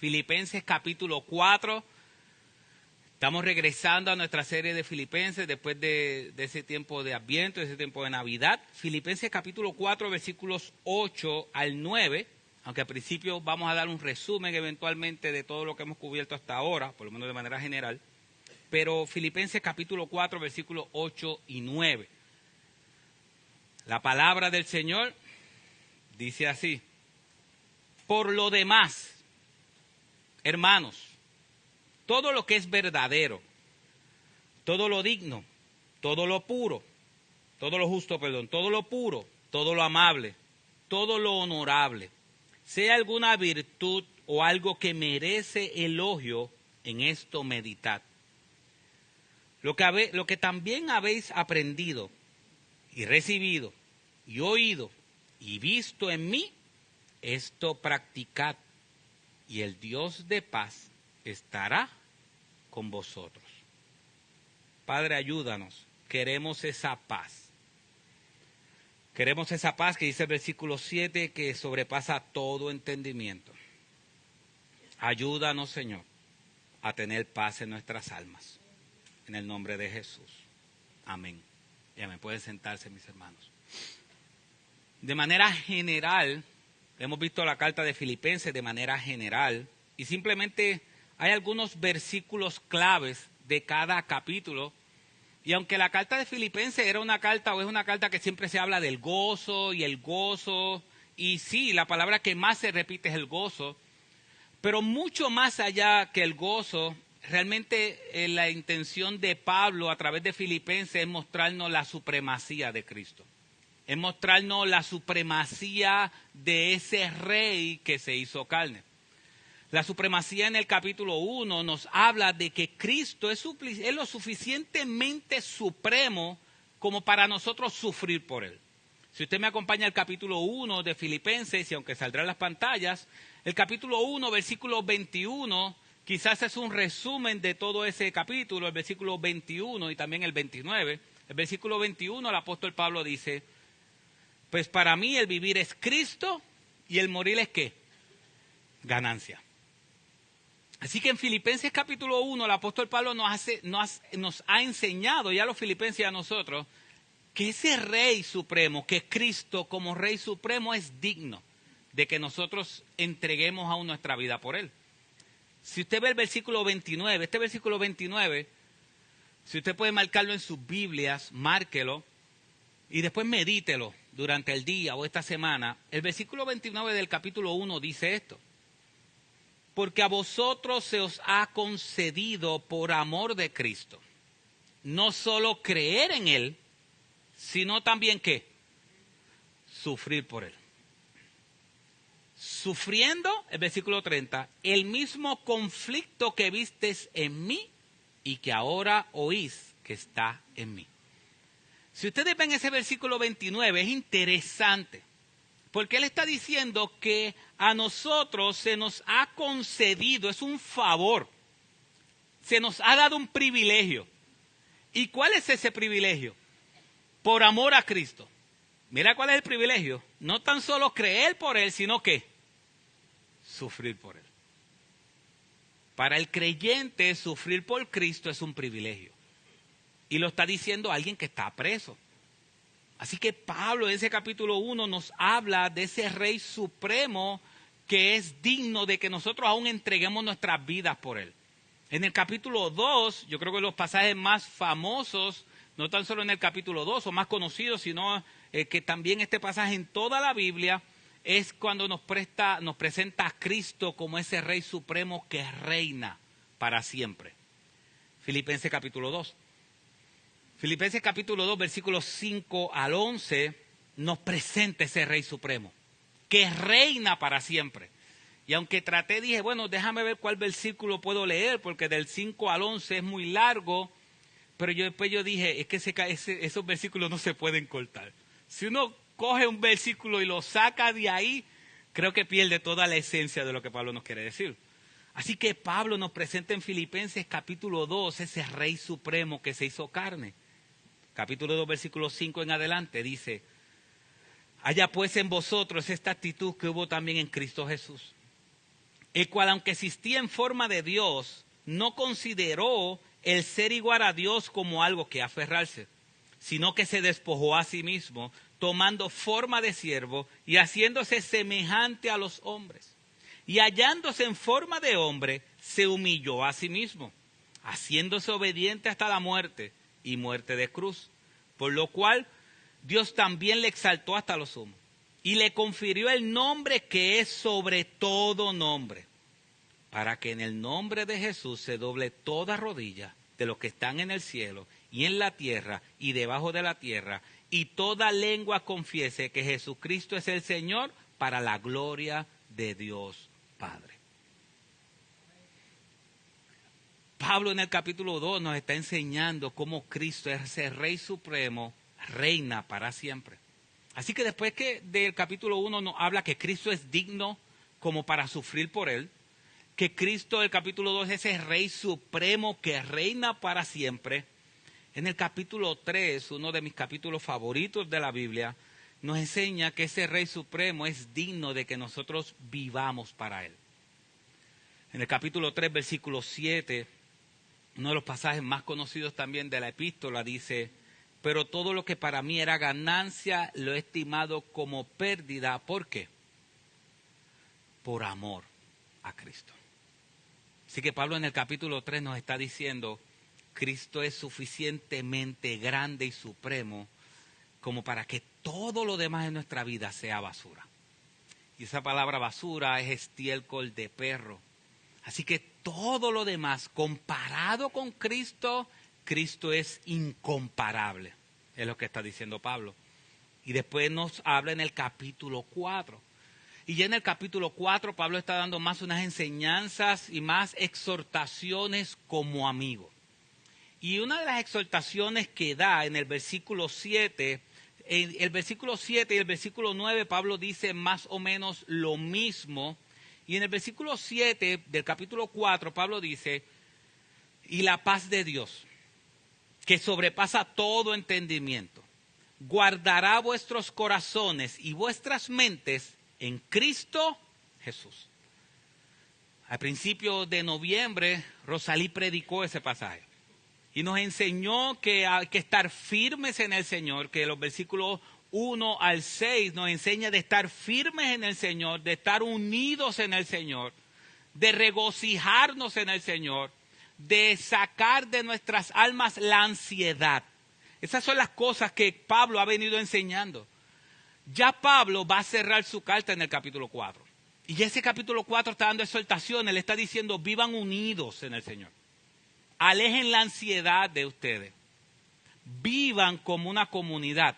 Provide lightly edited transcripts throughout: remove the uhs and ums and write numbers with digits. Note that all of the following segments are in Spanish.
Filipenses capítulo 4. Estamos regresando a nuestra serie de Filipenses después de ese tiempo de Adviento, de ese tiempo de Navidad. Filipenses capítulo 4, versículos 8 al 9. Aunque al principio vamos a dar un resumen eventualmente de todo lo que hemos cubierto hasta ahora, por lo menos de manera general. Pero Filipenses capítulo 4, versículos 8 y 9. La palabra del Señor dice así: por lo demás, hermanos, todo lo que es verdadero, todo lo digno, todo lo puro, todo lo justo, todo lo puro, todo lo amable, todo lo honorable, sea alguna virtud o algo que merece elogio, en esto meditad. Lo que también habéis aprendido y recibido y oído y visto en mí, esto practicad, y el Dios de paz estará con vosotros. Padre, ayúdanos. Queremos esa paz. Queremos esa paz que dice el versículo 7, que sobrepasa todo entendimiento. Ayúdanos, Señor, a tener paz en nuestras almas. En el nombre de Jesús. Amén. Ya me pueden sentarse, mis hermanos. De manera general, hemos visto la carta de Filipenses de manera general, y simplemente hay algunos versículos claves de cada capítulo. Y aunque la carta de Filipenses era una carta o es una carta que siempre se habla del gozo y el gozo, y sí, la palabra que más se repite es el gozo, pero mucho más allá que el gozo, realmente la intención de Pablo a través de Filipenses es mostrarnos la supremacía de Cristo. Es mostrarnos la supremacía de ese rey que se hizo carne. La supremacía en el capítulo 1 nos habla de que Cristo es lo suficientemente supremo como para nosotros sufrir por él. Si usted me acompaña al capítulo 1 de Filipenses, y aunque saldrá en las pantallas, el capítulo 1, versículo 21, quizás es un resumen de todo ese capítulo, el versículo 21 y también el 29. El versículo 21, el apóstol Pablo dice: pues para mí el vivir es Cristo y el morir es ¿qué? Ganancia. Así que en Filipenses capítulo 1 el apóstol Pablo nos ha enseñado ya a los filipenses y a nosotros que ese Rey Supremo, que Cristo como Rey Supremo, es digno de que nosotros entreguemos aún nuestra vida por Él. Si usted ve el versículo 29, este versículo 29, si usted puede marcarlo en sus Biblias, márquelo y después medítelo durante el día o esta semana. El versículo 29 del capítulo 1 dice esto: porque a vosotros se os ha concedido por amor de Cristo, no solo creer en Él, sino también ¿qué? Sufrir por Él. Sufriendo, el versículo 30, el mismo conflicto que vistes en mí y que ahora oís que está en mí. Si ustedes ven ese versículo 29, es interesante, porque él está diciendo que a nosotros se nos ha concedido, es un favor, se nos ha dado un privilegio. ¿Y cuál es ese privilegio? Por amor a Cristo. Mira cuál es el privilegio. No tan solo creer por Él, sino que sufrir por Él. Para el creyente, sufrir por Cristo es un privilegio. Y lo está diciendo alguien que está preso. Así que Pablo en ese capítulo 1 nos habla de ese Rey Supremo que es digno de que nosotros aún entreguemos nuestras vidas por Él. En el capítulo 2, yo creo que los pasajes más famosos, no tan solo en el capítulo 2 o más conocidos, sino que también este pasaje en toda la Biblia, es cuando nos presenta a Cristo como ese Rey Supremo que reina para siempre. Filipenses capítulo 2. Filipenses capítulo 2, versículos 5 al 11, nos presenta ese Rey Supremo, que reina para siempre. Y aunque dije, bueno, déjame ver cuál versículo puedo leer, porque del 5 al 11 es muy largo, pero después yo dije, es que esos versículos no se pueden cortar. Si uno coge un versículo y lo saca de ahí, creo que pierde toda la esencia de lo que Pablo nos quiere decir. Así que Pablo nos presenta en Filipenses capítulo 2 ese Rey Supremo que se hizo carne. Capítulo 2, versículo 5 en adelante, dice: haya pues en vosotros esta actitud que hubo también en Cristo Jesús, el cual, aunque existía en forma de Dios, no consideró el ser igual a Dios como algo que aferrarse, sino que se despojó a sí mismo, tomando forma de siervo y haciéndose semejante a los hombres. Y hallándose en forma de hombre, se humilló a sí mismo, haciéndose obediente hasta la muerte y muerte de cruz. Por lo cual Dios también le exaltó hasta lo sumo y le confirió el nombre que es sobre todo nombre, para que en el nombre de Jesús se doble toda rodilla de los que están en el cielo y en la tierra y debajo de la tierra, y toda lengua confiese que Jesucristo es el Señor, para la gloria de Dios Padre. Pablo en el capítulo 2 nos está enseñando cómo Cristo es el Rey Supremo, reina para siempre. Así que después que del capítulo 1 nos habla que Cristo es digno como para sufrir por él, que Cristo, el capítulo 2, es ese Rey Supremo que reina para siempre. En el capítulo 3, uno de mis capítulos favoritos de la Biblia, nos enseña que ese Rey Supremo es digno de que nosotros vivamos para él. En el capítulo 3, versículo 7, uno de los pasajes más conocidos también de la epístola dice: pero todo lo que para mí era ganancia lo he estimado como pérdida. ¿Por qué? Por amor a Cristo. Así que Pablo en el capítulo 3 nos está diciendo: Cristo es suficientemente grande y supremo como para que todo lo demás en nuestra vida sea basura. Y esa palabra basura es estiércol de perro. Así que todo lo demás, comparado con Cristo, Cristo es incomparable. Es lo que está diciendo Pablo. Y después nos habla en el capítulo 4. Y ya en el capítulo 4 Pablo está dando más unas enseñanzas y más exhortaciones como amigo. Y una de las exhortaciones que da en el versículo 7, en el versículo 7 y el versículo 9, Pablo dice más o menos lo mismo. Y en el versículo 7 del capítulo 4, Pablo dice: y la paz de Dios, que sobrepasa todo entendimiento, guardará vuestros corazones y vuestras mentes en Cristo Jesús. Al principio de noviembre, Rosalí predicó ese pasaje y nos enseñó que hay que estar firmes en el Señor, que los versículos 1 al 6 nos enseña de estar firmes en el Señor, de estar unidos en el Señor, de regocijarnos en el Señor, de sacar de nuestras almas la ansiedad. Esas son las cosas que Pablo ha venido enseñando. Ya Pablo va a cerrar su carta en el capítulo 4. Y ese capítulo 4 está dando exhortaciones, le está diciendo: vivan unidos en el Señor. Alejen la ansiedad de ustedes. Vivan como una comunidad.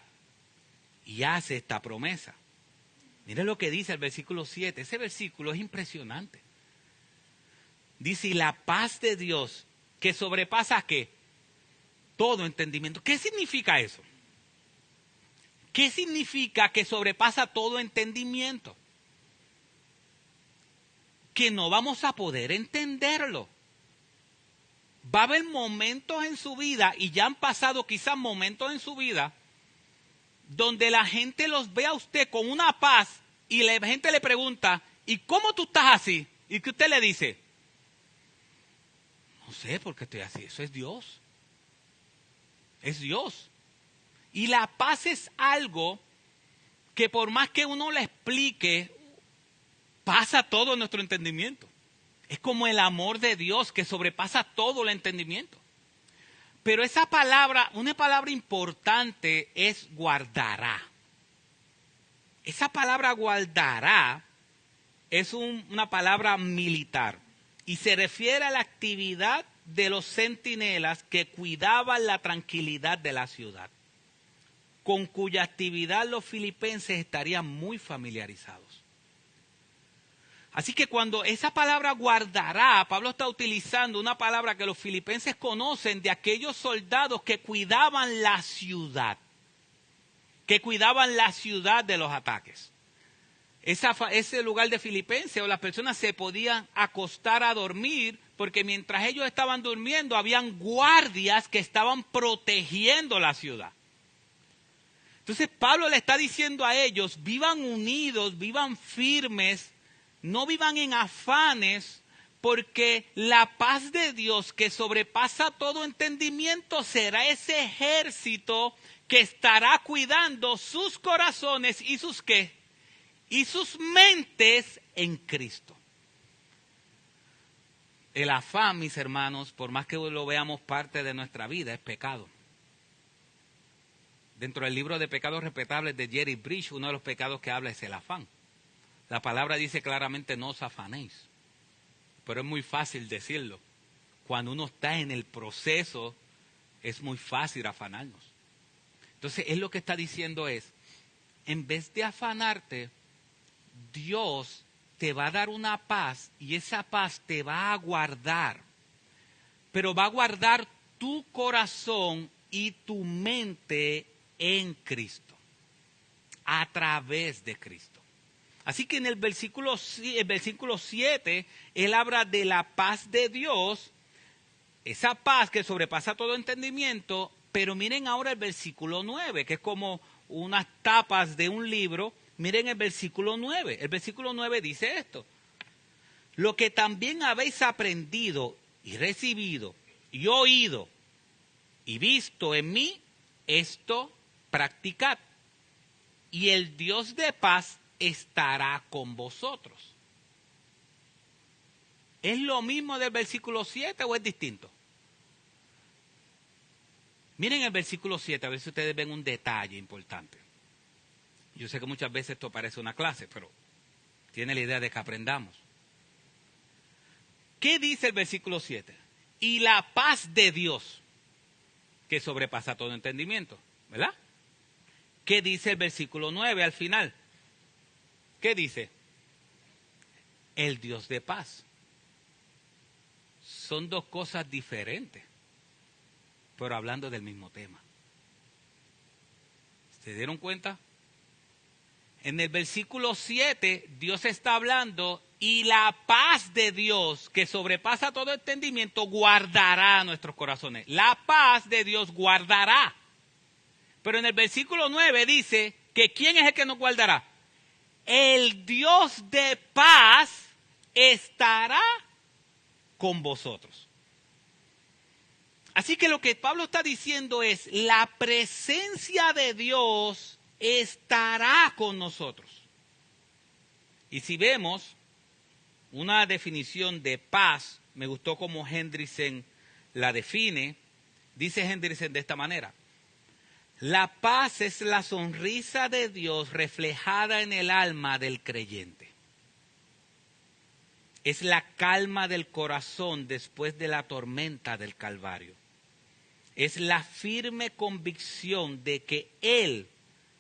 Y hace esta promesa. Miren lo que dice el versículo 7. Ese versículo es impresionante. Dice: y la paz de Dios, que sobrepasa ¿qué? Todo entendimiento. ¿Qué significa eso? ¿Qué significa que sobrepasa todo entendimiento? Que no vamos a poder entenderlo. Va a haber momentos en su vida, y ya han pasado quizás momentos en su vida, donde la gente los ve a usted con una paz y la gente le pregunta: ¿y cómo tú estás así? ¿Y qué usted le dice? No sé por qué estoy así, eso es Dios. Es Dios. Y la paz es algo que por más que uno le explique, pasa todo nuestro entendimiento. Es como el amor de Dios que sobrepasa todo el entendimiento. Pero esa palabra, una palabra importante es guardará. Esa palabra guardará es una palabra militar y se refiere a la actividad de los centinelas que cuidaban la tranquilidad de la ciudad, con cuya actividad los filipenses estarían muy familiarizados. Así que cuando esa palabra guardará, Pablo está utilizando una palabra que los filipenses conocen de aquellos soldados que cuidaban la ciudad, de los ataques. Ese lugar de Filipenses, o las personas se podían acostar a dormir, porque mientras ellos estaban durmiendo, habían guardias que estaban protegiendo la ciudad. Entonces Pablo le está diciendo a ellos: vivan unidos, vivan firmes, no vivan en afanes, porque la paz de Dios que sobrepasa todo entendimiento será ese ejército que estará cuidando sus corazones y sus ¿qué? Y sus mentes en Cristo. El afán, mis hermanos, por más que lo veamos parte de nuestra vida, es pecado. Dentro del libro de Pecados Respetables de Jerry Bridge, uno de los pecados que habla es el afán. La palabra dice claramente no os afanéis, pero es muy fácil decirlo. Cuando uno está en el proceso, es muy fácil afanarnos. Entonces, él lo que está diciendo es, en vez de afanarte, Dios te va a dar una paz y esa paz te va a guardar. Pero va a guardar tu corazón y tu mente en Cristo, a través de Cristo. Así que en el versículo 7, él habla de la paz de Dios, esa paz que sobrepasa todo entendimiento, pero miren ahora el versículo 9, que es como unas tapas de un libro. Miren el versículo 9. El versículo 9 dice esto: lo que también habéis aprendido y recibido y oído y visto en mí, esto practicad, y el Dios de paz estará con vosotros. ¿Es lo mismo del versículo 7 o es distinto? Miren el versículo 7, a ver si ustedes ven un detalle importante. Yo sé que muchas veces esto parece una clase, pero tiene la idea de que aprendamos. ¿Qué dice el versículo 7? Y la paz de Dios, que sobrepasa todo entendimiento, ¿verdad? ¿Qué dice el versículo 9 al final? ¿Qué dice? El Dios de paz. Son dos cosas diferentes, pero hablando del mismo tema. ¿Se dieron cuenta? En el versículo 7, Dios está hablando y la paz de Dios, que sobrepasa todo entendimiento, guardará nuestros corazones. La paz de Dios guardará. Pero en el versículo 9 dice que ¿quién es el que nos guardará? El Dios de paz estará con vosotros. Así que lo que Pablo está diciendo es, la presencia de Dios estará con nosotros. Y si vemos una definición de paz, me gustó como Hendrickson la define, dice Hendrickson de esta manera: la paz es la sonrisa de Dios reflejada en el alma del creyente. Es la calma del corazón después de la tormenta del Calvario. Es la firme convicción de que Él,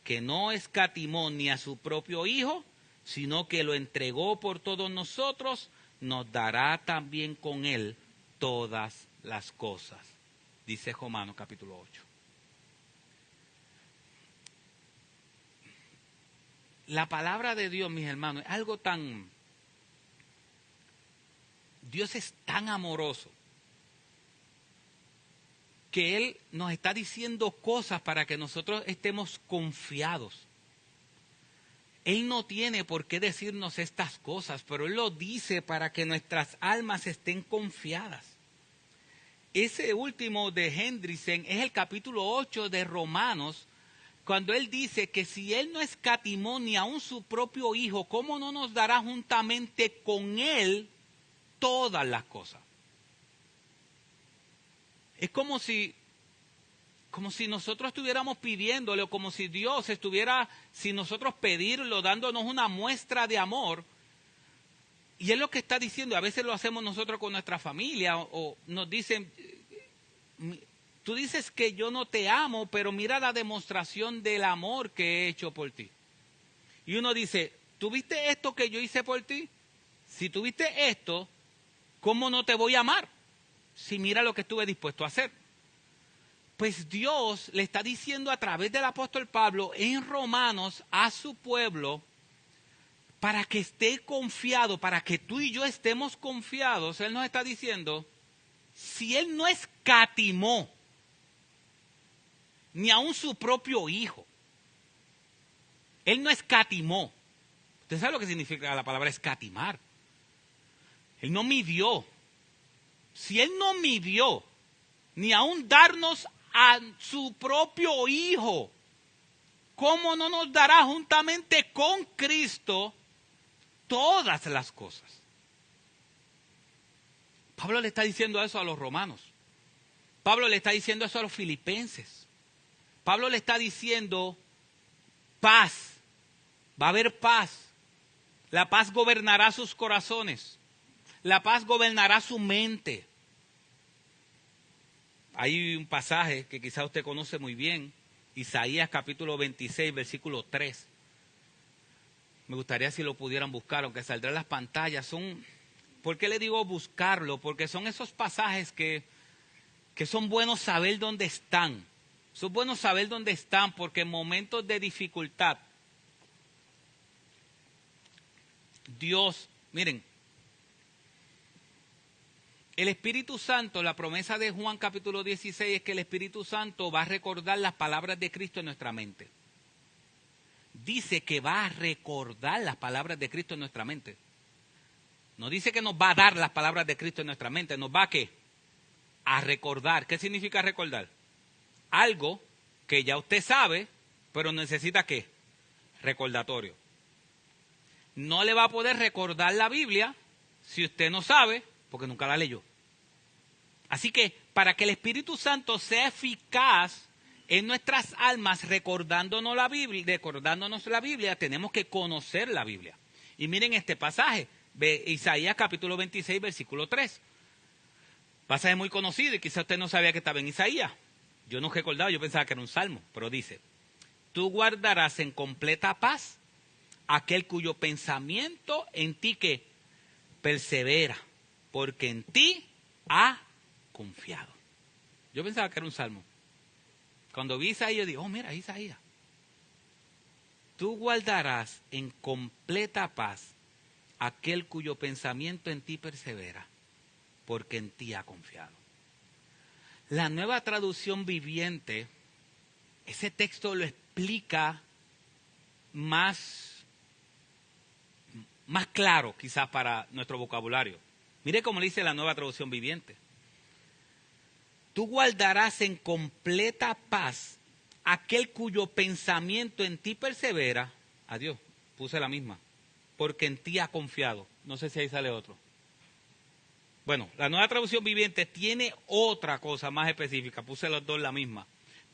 que no escatimó ni a su propio Hijo, sino que lo entregó por todos nosotros, nos dará también con Él todas las cosas. Dice Romanos capítulo 8. La palabra de Dios, mis hermanos, es algo tan... Dios es tan amoroso que Él nos está diciendo cosas para que nosotros estemos confiados. Él no tiene por qué decirnos estas cosas, pero Él lo dice para que nuestras almas estén confiadas. Ese último de Hendrickson es el capítulo 8 de Romanos, cuando Él dice que si Él no escatimó ni aun su propio Hijo, ¿cómo no nos dará juntamente con Él todas las cosas? Es como si nosotros estuviéramos pidiéndole, o como si Dios estuviera, si nosotros pedirlo, dándonos una muestra de amor. Y es lo que está diciendo. A veces lo hacemos nosotros con nuestra familia, o nos dicen, tú dices que yo no te amo, pero mira la demostración del amor que he hecho por ti. Y uno dice, ¿tuviste esto que yo hice por ti? Si tuviste esto, ¿cómo no te voy a amar? Si mira lo que estuve dispuesto a hacer. Pues Dios le está diciendo a través del apóstol Pablo en Romanos a su pueblo, para que esté confiado, para que tú y yo estemos confiados. Él nos está diciendo, si Él no escatimó ni aun su propio Hijo, Él no escatimó. Usted sabe lo que significa la palabra escatimar. Él no midió. Si Él no midió, ni aún darnos a su propio Hijo, ¿cómo no nos dará juntamente con Cristo todas las cosas? Pablo le está diciendo eso a los romanos. Pablo le está diciendo eso a los filipenses. Pablo le está diciendo paz. Va a haber paz. La paz gobernará sus corazones. La paz gobernará su mente. Hay un pasaje que quizá usted conoce muy bien. Isaías capítulo 26, versículo 3. Me gustaría si lo pudieran buscar, aunque saldrá en las pantallas. ¿Por qué le digo buscarlo? Porque son esos pasajes que son buenos saber dónde están. Son buenos saber dónde están porque en momentos de dificultad, Dios, miren, el Espíritu Santo, la promesa de Juan capítulo 16 es que el Espíritu Santo va a recordar las palabras de Cristo en nuestra mente. Dice que va a recordar las palabras de Cristo en nuestra mente. No dice que nos va a dar las palabras de Cristo en nuestra mente, nos va a ¿qué? A recordar. ¿Qué significa recordar? Algo que ya usted sabe, pero necesita ¿qué? Recordatorio. No le va a poder recordar la Biblia si usted no sabe, porque nunca la leyó. Así que para que el Espíritu Santo sea eficaz en nuestras almas recordándonos la Biblia, tenemos que conocer la Biblia. Y miren este pasaje, Isaías capítulo 26, versículo 3. Pasaje muy conocido y quizá usted no sabía que estaba en Isaías. Yo no recordaba, yo pensaba que era un salmo, pero dice: tú guardarás en completa paz aquel cuyo pensamiento en ti que persevera, porque en ti ha confiado. Yo pensaba que era un salmo. Cuando vi Isaías, yo dije, oh, mira, Isaías. Tú guardarás en completa paz aquel cuyo pensamiento en ti persevera, porque en ti ha confiado. La Nueva Traducción Viviente, ese texto lo explica más claro quizás para nuestro vocabulario. Mire cómo dice la Nueva Traducción Viviente. Tú guardarás en completa paz aquel cuyo pensamiento en ti persevera. Adiós, puse la misma. Porque en ti ha confiado. No sé si ahí sale otro. Bueno, la Nueva Traducción Viviente tiene otra cosa más específica. Puse los dos la misma.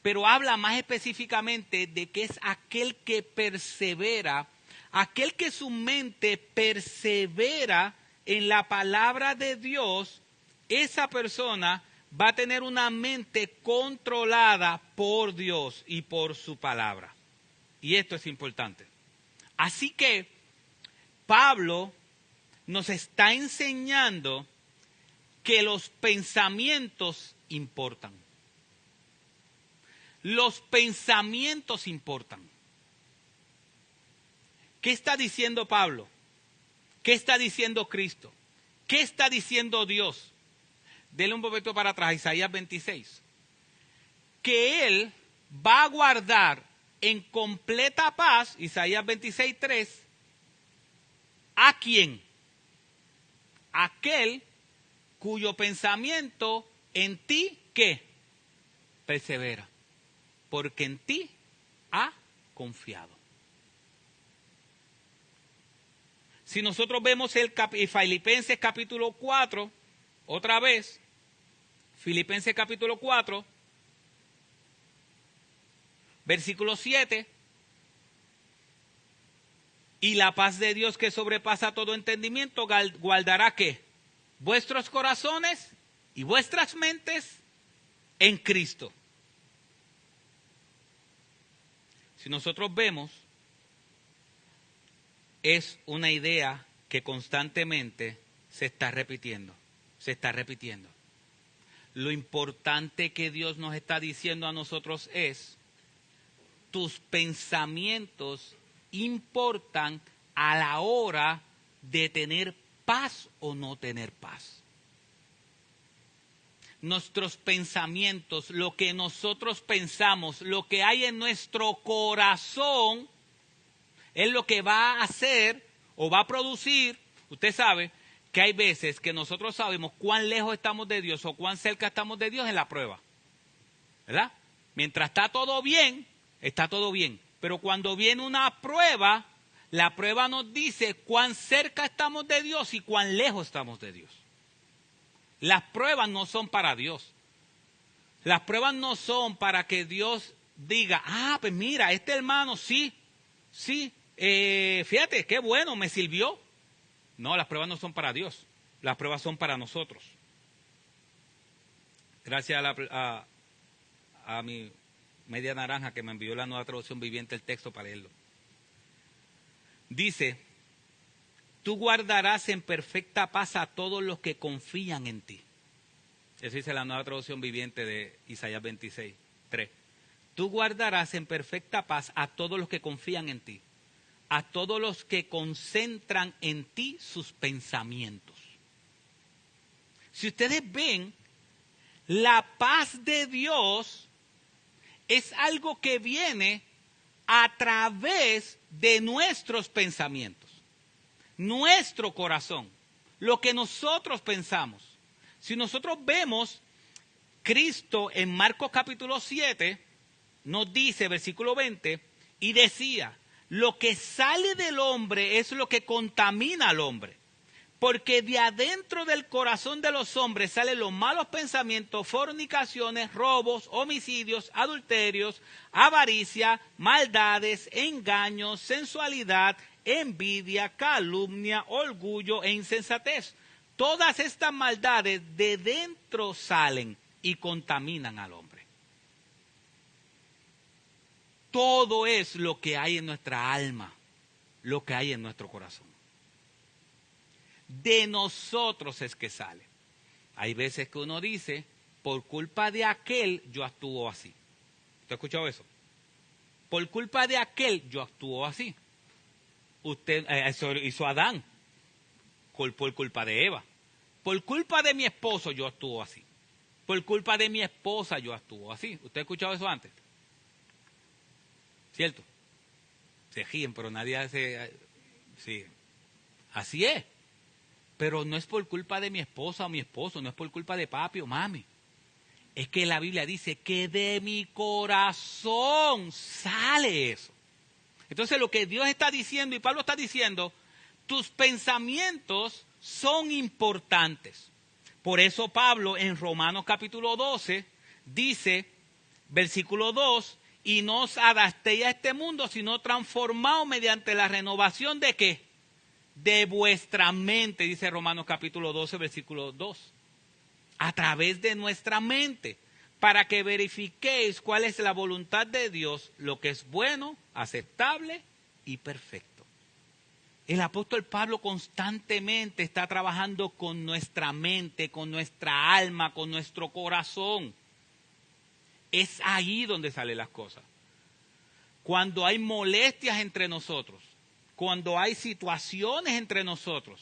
Pero habla más específicamente de que es aquel que persevera, aquel que su mente persevera en la palabra de Dios. Esa persona va a tener una mente controlada por Dios y por su palabra. Y esto es importante. Así que Pablo nos está enseñando que los pensamientos importan. Los pensamientos importan. ¿Qué está diciendo Pablo? ¿Qué está diciendo Cristo? ¿Qué está diciendo Dios? Dele un momento para atrás, Isaías 26. Que Él va a guardar en completa paz, Isaías 26:3, ¿a quién? Aquel cuyo pensamiento en ti, ¿qué? Persevera, porque en ti ha confiado. Si nosotros vemos Filipenses capítulo 4, otra vez, Filipenses capítulo 4, versículo 7, y la paz de Dios que sobrepasa todo entendimiento guardará ¿qué? Vuestros corazones y vuestras mentes en Cristo. Si nosotros vemos, es una idea que constantemente se está repitiendo. Lo importante que Dios nos está diciendo a nosotros es: tus pensamientos importan a la hora de tener paz o no tener paz. Nuestros pensamientos, lo que nosotros pensamos, lo que hay en nuestro corazón, es lo que va a hacer o va a producir, usted sabe que hay veces que nosotros sabemos cuán lejos estamos de Dios o cuán cerca estamos de Dios en la prueba, ¿verdad? Mientras está todo bien, pero cuando viene una prueba, la prueba nos dice cuán cerca estamos de Dios y cuán lejos estamos de Dios. Las pruebas no son para Dios. Las pruebas no son para que Dios diga, pues mira, este hermano sí, fíjate, qué bueno, me sirvió. No, las pruebas no son para Dios, las pruebas son para nosotros. Gracias a mi media naranja que me envió la Nueva Traducción Viviente el texto para leerlo. Dice, tú guardarás en perfecta paz a todos los que confían en ti. Eso dice la Nueva Traducción Viviente de Isaías 26, 3. Tú guardarás en perfecta paz a todos los que confían en ti, a todos los que concentran en ti sus pensamientos. Si ustedes ven, la paz de Dios es algo que viene a través de nuestros pensamientos, nuestro corazón, lo que nosotros pensamos. Si nosotros vemos, Cristo en Marcos capítulo 7 nos dice, versículo 20, y decía, lo que sale del hombre es lo que contamina al hombre, porque de adentro del corazón de los hombres salen los malos pensamientos, fornicaciones, robos, homicidios, adulterios, avaricia, maldades, engaños, sensualidad, envidia, calumnia, orgullo e insensatez. Todas estas maldades de dentro salen y contaminan al hombre. Todo es lo que hay en nuestra alma, lo que hay en nuestro corazón. De nosotros es que sale. Hay veces que uno dice, por culpa de aquel yo actúo así. ¿Usted ha escuchado eso? Por culpa de aquel yo actúo así. Eso hizo Adán, por culpa de Eva. Por culpa de mi esposo yo actúo así. Por culpa de mi esposa yo actúo así. ¿Usted ha escuchado eso antes? ¿Cierto? Se ríen, pero nadie hace... Sí. Así es. Pero no es por culpa de mi esposa o mi esposo, no es por culpa de papi o mami. Es que la Biblia dice que de mi corazón sale eso. Entonces lo que Dios está diciendo y Pablo está diciendo, tus pensamientos son importantes. Por eso Pablo en Romanos capítulo 12 dice, versículo 2, y no os adaptéis a este mundo, sino transformaos mediante la renovación de ¿qué? De vuestra mente, dice Romanos capítulo 12, versículo 2. A través de nuestra mente, para que verifiquéis cuál es la voluntad de Dios, lo que es bueno, aceptable y perfecto. El apóstol Pablo constantemente está trabajando con nuestra mente, con nuestra alma, con nuestro corazón. Es ahí donde salen las cosas. Cuando hay molestias entre nosotros, cuando hay situaciones entre nosotros,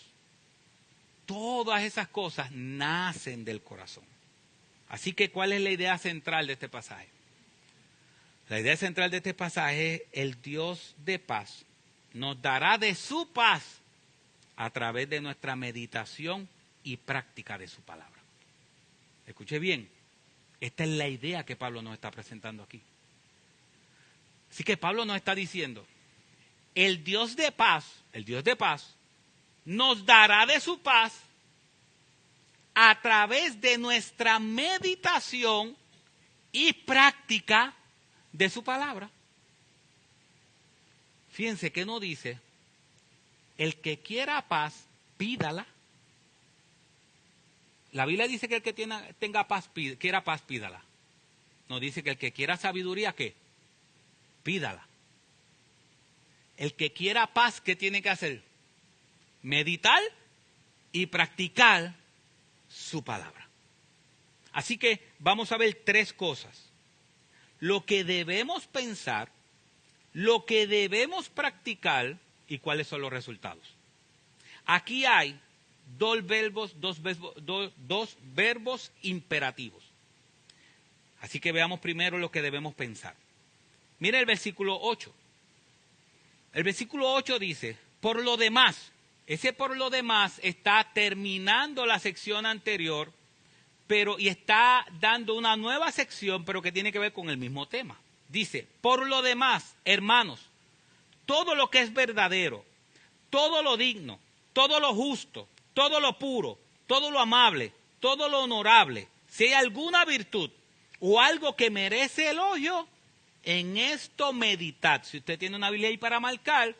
todas esas cosas nacen del corazón. Así que, ¿cuál es la idea central de este pasaje? La idea central de este pasaje es el Dios de paz nos dará de su paz a través de nuestra meditación y práctica de su palabra. Escuche bien, esta es la idea que Pablo nos está presentando aquí. Así que Pablo nos está diciendo, el Dios de paz nos dará de su paz a través de nuestra meditación y práctica de su palabra. Fíjense que no dice, el que quiera paz, pídala. La Biblia dice que el que tenga paz, quiera paz, pídala. No dice que el que quiera sabiduría, ¿qué? Pídala. El que quiera paz, ¿qué tiene que hacer? Meditar y practicar su palabra. Así que vamos a ver tres cosas. Lo que debemos pensar, lo que debemos practicar y cuáles son los resultados. Aquí hay dos verbos imperativos. Así que veamos primero lo que debemos pensar. Mira el versículo 8. El versículo 8 dice, por lo demás. Ese por lo demás está terminando la sección anterior, y está dando una nueva sección, pero que tiene que ver con el mismo tema. Dice, por lo demás, hermanos, todo lo que es verdadero, todo lo digno, todo lo justo, todo lo puro, todo lo amable, todo lo honorable, si hay alguna virtud o algo que merece elogio, en esto meditad. Si usted tiene una Biblia ahí para marcar,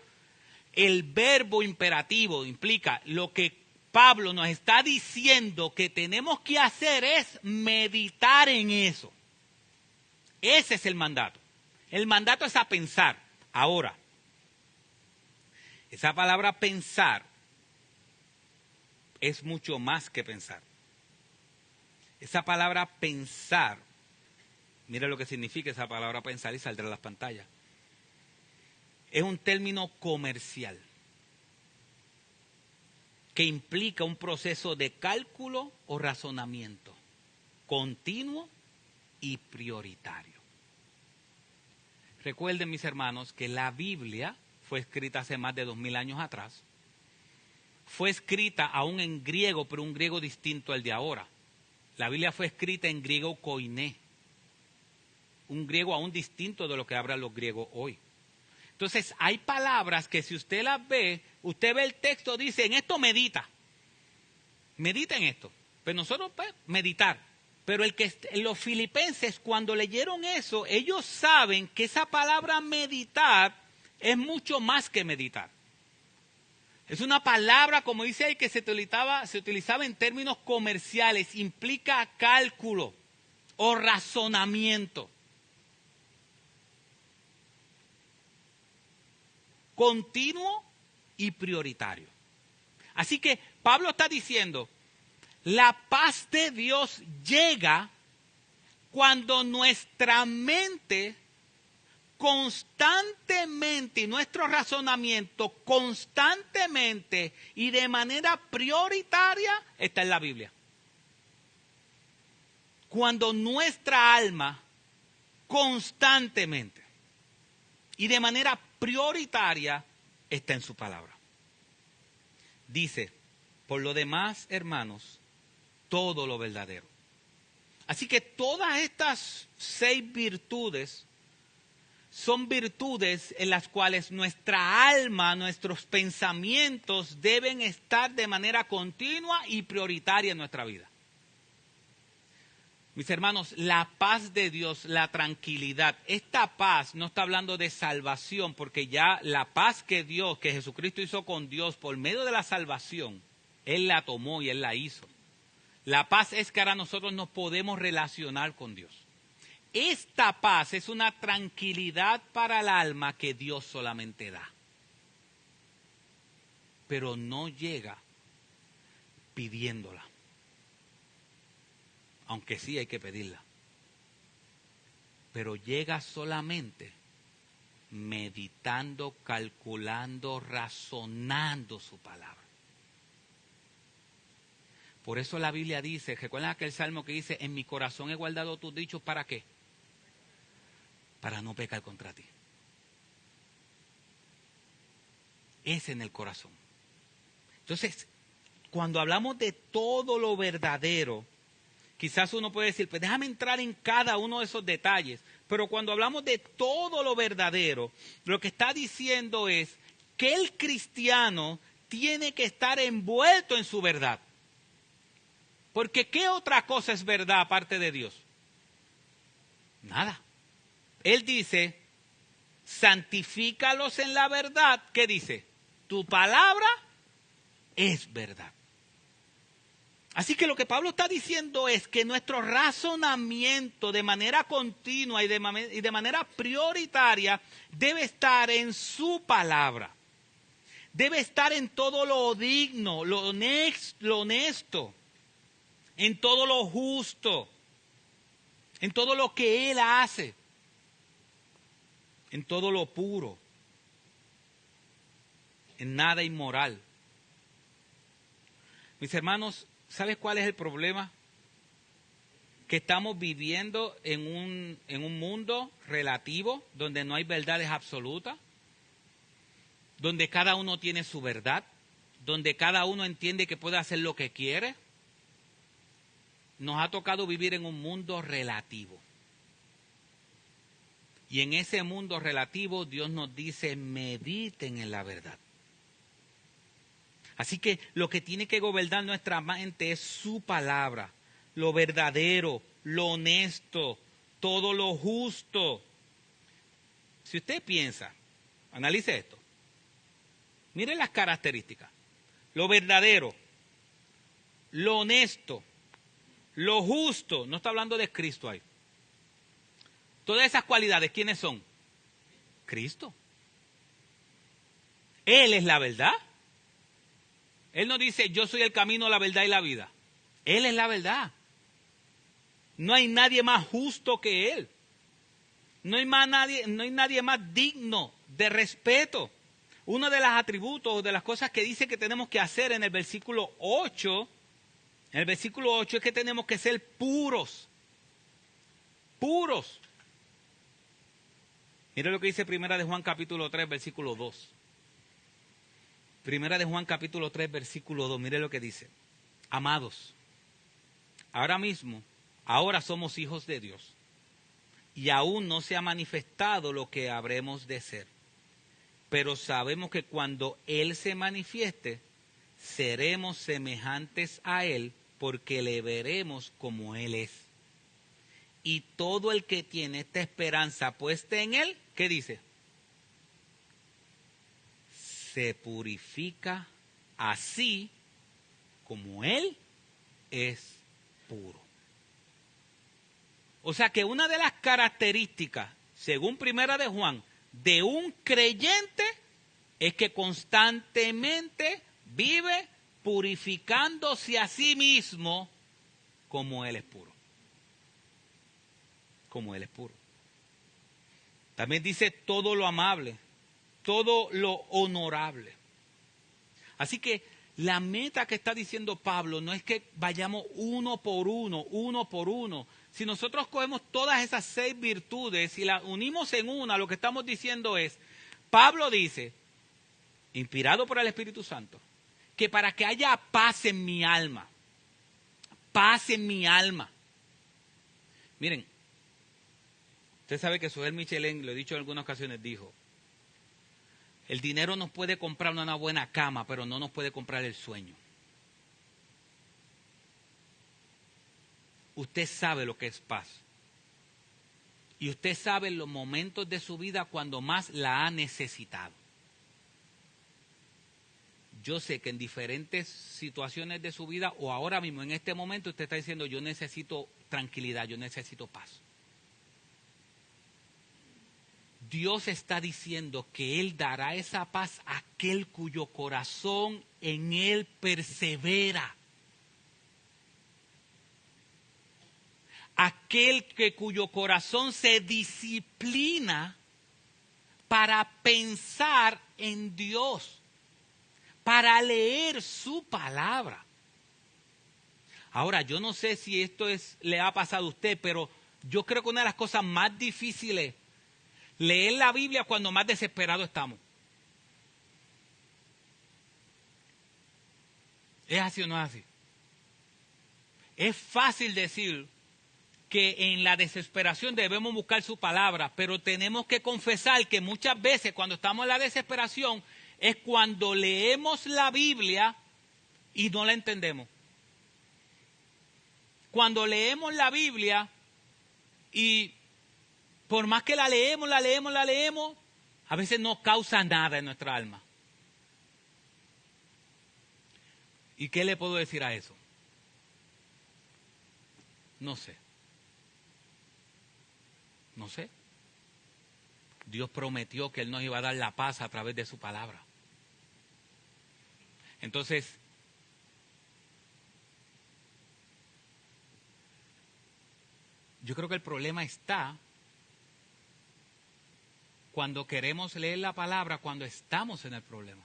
el verbo imperativo implica lo que Pablo nos está diciendo que tenemos que hacer es meditar en eso. Ese es el mandato. El mandato es a pensar. Ahora, esa palabra pensar es mucho más que pensar. Esa palabra pensar, mira lo que significa esa palabra pensar y saldrá a las pantallas. Es un término comercial que implica un proceso de cálculo o razonamiento continuo y prioritario. Recuerden, mis hermanos, que la Biblia fue escrita hace más de 2000 años atrás. Fue escrita aún en griego, pero un griego distinto al de ahora. La Biblia fue escrita en griego koiné, un griego aún distinto de lo que hablan los griegos hoy. Entonces, hay palabras que si usted las ve, usted ve el texto, dice, en esto medita. Medita en esto. Pero nosotros, pues, meditar. Pero los filipenses, cuando leyeron eso, ellos saben que esa palabra meditar es mucho más que meditar. Es una palabra, como dice ahí, que se utilizaba en términos comerciales, implica cálculo o razonamiento. Continuo y prioritario. Así que Pablo está diciendo, la paz de Dios llega cuando nuestra mente constantemente y nuestro razonamiento constantemente y de manera prioritaria está en la Biblia. Cuando nuestra alma constantemente y de manera prioritaria está en su palabra. Dice, por lo demás, hermanos, todo lo verdadero. Así que todas estas 6 virtudes son virtudes en las cuales nuestra alma, nuestros pensamientos deben estar de manera continua y prioritaria en nuestra vida. Mis hermanos, la paz de Dios, la tranquilidad, esta paz no está hablando de salvación, porque ya la paz que Jesucristo hizo con Dios por medio de la salvación, Él la tomó y Él la hizo. La paz es que ahora nosotros nos podemos relacionar con Dios. Esta paz es una tranquilidad para el alma que Dios solamente da. Pero no llega pidiéndola. Aunque sí hay que pedirla. Pero llega solamente meditando, calculando, razonando su palabra. Por eso la Biblia dice, ¿recuerdan aquel salmo que dice, en mi corazón he guardado tus dichos, ¿para qué? Para no pecar contra ti. Es en el corazón. Entonces, cuando hablamos de todo lo verdadero, quizás uno puede decir, pues déjame entrar en cada uno de esos detalles. Pero cuando hablamos de todo lo verdadero, lo que está diciendo es que el cristiano tiene que estar envuelto en su verdad. Porque ¿qué otra cosa es verdad aparte de Dios? Nada. Él dice, santifícalos en la verdad. ¿Qué dice? Tu palabra es verdad. Así que lo que Pablo está diciendo es que nuestro razonamiento de manera continua y de manera prioritaria debe estar en su palabra. Debe estar en todo lo digno, lo honesto, en todo lo justo, en todo lo que Él hace, en todo lo puro, en nada inmoral. Mis hermanos, ¿sabes cuál es el problema? Que estamos viviendo en un mundo relativo donde no hay verdades absolutas. donde cada uno tiene su verdad, donde cada uno entiende que puede hacer lo que quiere. Nos ha tocado vivir en un mundo relativo. Y en ese mundo relativo Dios nos dice, mediten en la verdad. Así que lo que tiene que gobernar nuestra mente es su palabra, lo verdadero, lo honesto, todo lo justo. Si usted piensa, analice esto, mire las características, lo verdadero, lo honesto, lo justo, no está hablando de Cristo ahí. Todas esas cualidades, ¿quiénes son? Cristo. Él es la verdad. Él no dice, yo soy el camino, la verdad y la vida. Él es la verdad. No hay nadie más justo que Él. No hay nadie más digno de respeto. Uno de los atributos, de las cosas que dice que tenemos que hacer en el versículo 8, es que tenemos que ser puros. Puros. Mire lo que dice Primera de Juan capítulo 3, versículo 2. Primera de Juan capítulo 3, versículo 2. Mire lo que dice. Amados, ahora somos hijos de Dios. Y aún no se ha manifestado lo que habremos de ser. Pero sabemos que cuando Él se manifieste, seremos semejantes a Él, porque le veremos como Él es. Y todo el que tiene esta esperanza puesta en Él, ¿qué dice? Se purifica así como Él es puro. O sea que una de las características, según Primera de Juan, de un creyente es que constantemente vive purificándose a sí mismo como Él es puro. Como Él es puro. También dice todo lo amable, todo lo honorable. Así que la meta que está diciendo Pablo no es que vayamos uno por uno. Si nosotros cogemos todas esas 6 virtudes y las unimos en una, lo que estamos diciendo es, Pablo dice, inspirado por el Espíritu Santo, que para que haya paz en mi alma, miren, usted sabe que Sohel Michelén, lo he dicho en algunas ocasiones, dijo, el dinero nos puede comprar una buena cama, pero no nos puede comprar el sueño. Usted sabe lo que es paz. Y usted sabe los momentos de su vida cuando más la ha necesitado. Yo sé que en diferentes situaciones de su vida o ahora mismo en este momento usted está diciendo yo necesito tranquilidad, yo necesito paz. Dios está diciendo que Él dará esa paz a aquel cuyo corazón en Él persevera. Aquel cuyo corazón se disciplina para pensar en Dios, para leer su palabra. Ahora, yo no sé si esto le ha pasado a usted, pero yo creo que una de las cosas más difíciles es leer la Biblia cuando más desesperados estamos. ¿Es así o no es así? Es fácil decir que en la desesperación debemos buscar su palabra, pero tenemos que confesar que muchas veces cuando estamos en la desesperación es cuando leemos la Biblia y no la entendemos. Cuando leemos la Biblia y por más que la leemos, a veces no causa nada en nuestra alma. ¿Y qué le puedo decir a eso? No sé. Dios prometió que Él nos iba a dar la paz a través de su palabra. Entonces, yo creo que el problema está cuando queremos leer la palabra cuando estamos en el problema.